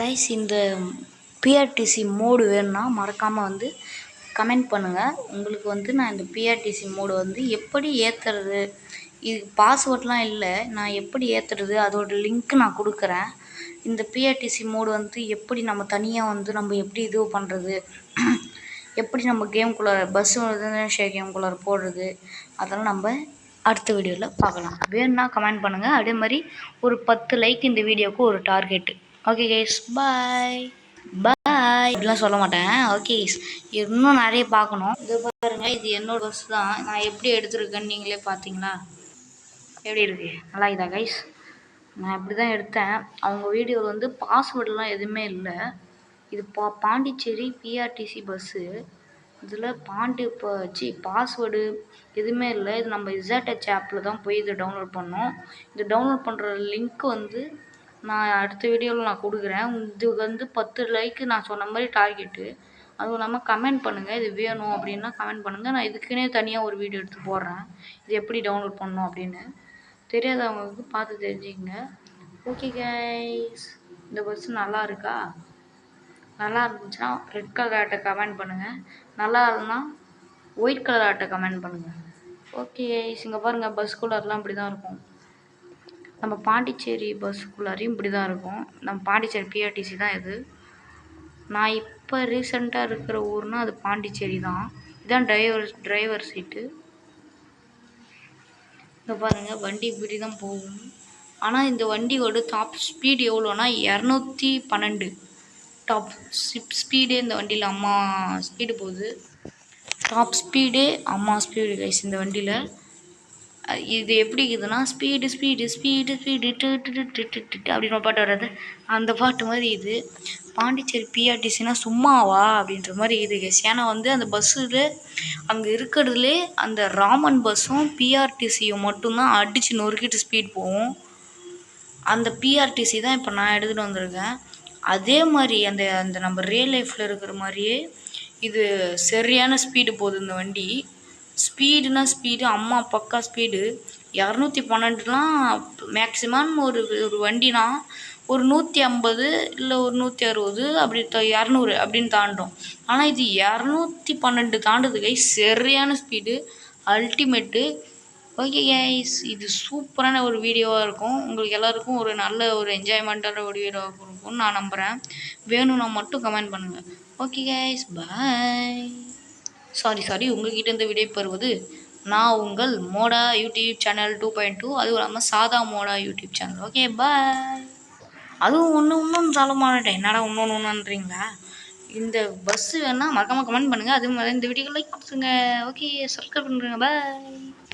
Guys, இந்த PRTC mode வேணும்னா மறக்காமல் வந்து கமெண்ட் பண்ணுங்கள். உங்களுக்கு நான் இந்த பிஆர்டிசி மோடு எப்படி ஏற்றுறது, இது பாஸ்வேர்ட்லாம் இல்லை, நான் எப்படி ஏற்றுறது அதோட லிங்க் நான் கொடுக்குறேன். இந்த பிஆர்டிசி மோடு எப்படி நம்ம தனியாக நம்ம எப்படி இது பண்ணுறது, எப்படி நம்ம கேம்குள்ளே பஸ்ஸு கேம்குள்ளே போடுறது, அதெல்லாம் நம்ம அடுத்த வீடியோவில் பார்க்கலாம். வேணும்னா கமெண்ட் பண்ணுங்கள். அதே மாதிரி ஒரு 10 லைக் இந்த வீடியோவுக்கு ஒரு டார்கெட்டு. ஓகே கைஸ், பாய் பாய். இப்படிலாம் சொல்ல மாட்டேன். ஓகே கைஸ், இன்னும் நிறைய பார்க்கணும். இது பாருங்கள், இது என்னோட பஸ் தான். நான் எப்படி எடுத்துருக்கேன்னு நீங்களே பார்த்தீங்களா? எப்படி இருக்கு? நல்லா இதா கைஸ்? நான் இப்படி தான் எடுத்தேன். அவங்க வீடியோவில் பாஸ்வேர்டெலாம் எதுவுமே இல்லை. இது பாண்டிச்சேரி பிஆர்டிசி பஸ்ஸு. இதில் பாஸ்வேர்டு எதுவுமே இல்லை. இது நம்ம இசட் ஆப்பில் தான் போய் இதை டவுன்லோட் பண்ணோம். இது டவுன்லோட் பண்ணுற லிங்க் நான் அடுத்த வீடியோவில் நான் கொடுக்குறேன். இது 10 லைக்கு நான் சொன்ன மாதிரி டார்கெட்டு. அதுவும் இல்லாமல் கமெண்ட் பண்ணுங்கள், இது வேணும் அப்படின்னா கமெண்ட் பண்ணுங்கள். நான் இதுக்குன்னே தனியாக ஒரு வீடியோ எடுத்து போடுறேன், இது எப்படி டவுன்லோட் பண்ணணும் அப்படின்னு. தெரியாதவங்களுக்கு பார்த்து தெரிஞ்சுக்கங்க. ஓகே கைஸ், இந்த பஸ்ஸு நல்லா இருக்கா? நல்லா இருந்துச்சுன்னா ரெட் கலர் ஆட்டை கமெண்ட் பண்ணுங்கள். நல்லா இல்லைன்னா ஒயிட் கலர் ஆட்டை கமெண்ட் பண்ணுங்கள். ஓகே கைஸ், இங்கே பாருங்கள், பஸ் குள்ளர்லாம் இப்படி தான் இருக்கும். நம்ம பாண்டிச்சேரி பஸ்ஸுக்குள்ளாரையும் இப்படி தான் இருக்கும். நம்ம பாண்டிச்சேரி பிஆர்டிசி தான் இது. நான் இப்போ ரீசெண்டாக இருக்கிற ஊர்னால் அது பாண்டிச்சேரி தான். இதுதான் டிரைவர் சீட்டு. இங்கே பாருங்கள், வண்டி இப்படி தான் போகும். ஆனால் இந்த வண்டியோட டாப் ஸ்பீடு எவ்வளோனா 212 டாப் ஸ்பீடே இந்த வண்டியில். அம்மா ஸ்பீடு போகுது. டாப் ஸ்பீடே அம்மா ஸ்பீடு கைஸ் இந்த வண்டியில். இது எப்படி இருக்குதுன்னா ஸ்பீடு அப்படின்னு ஒரு பாட்டு வராது, அந்த பாட்டு மாதிரி இது. பாண்டிச்சேரி பிஆர்டிசினா சும்மாவா அப்படின்ற மாதிரி இது கைஸ். ஏன்னா அந்த பஸ்ஸில் அங்கே இருக்கிறதுலே அந்த ராமன் பஸ்ஸும் பிஆர்டிசியும் மட்டும்தான் அடித்து நொறுக்கிட்டு ஸ்பீட் போகும். அந்த பிஆர்டிசி தான் இப்போ நான் எடுத்துகிட்டு வந்திருக்கேன். அதே மாதிரி அந்த நம்ம ரியல் லைஃப்பில் இருக்கிற மாதிரியே இது சரியான ஸ்பீடு போகுது இந்த வண்டி. ஸ்பீடுனா ஸ்பீடு அம்மா பக்கா ஸ்பீடு. 212லாம் மேக்ஸிமம் ஒரு வண்டினா ஒரு 150 இல்லை ஒரு 160 அப்படி 200 அப்படின்னு தாண்டும். ஆனால் இது 212 தாண்டுது கைஸ். சரியான ஸ்பீடு, அல்டிமேட்டு. ஓகே கைஸ், இது சூப்பரான ஒரு வீடியோவாக இருக்கும். உங்களுக்கு எல்லாருக்கும் ஒரு நல்ல ஒரு என்ஜாய்மெண்ட்டான ஒரு வீடியோவாக இருக்கும்னு நான் நம்புகிறேன். வேணும்னா மட்டும் கமெண்ட் பண்ணுங்கள். ஓகே கைஸ், பாய். சாரி உங்கள்கிட்ட இருந்து விடை பெறுவது நான் உங்கள் மோடா யூடியூப் சேனல் 2.2. அதுவும் இல்லாமல் சாதா Moda YouTube channel. Okay bye. அதுவும் இன்னொன்று சொல்ல மாட்டேன். என்னடா ஒன்றுன்றீங்களா? இந்த பஸ்ஸு வேணால் மறக்காமல் கமெண்ட் பண்ணுங்கள். அதுவும் இந்த வீடியோக்கு லைக் கொடுத்துருங்க. ஓகே, சப்ஸ்கிரைப் பண்ணுறேங்க. பாய்.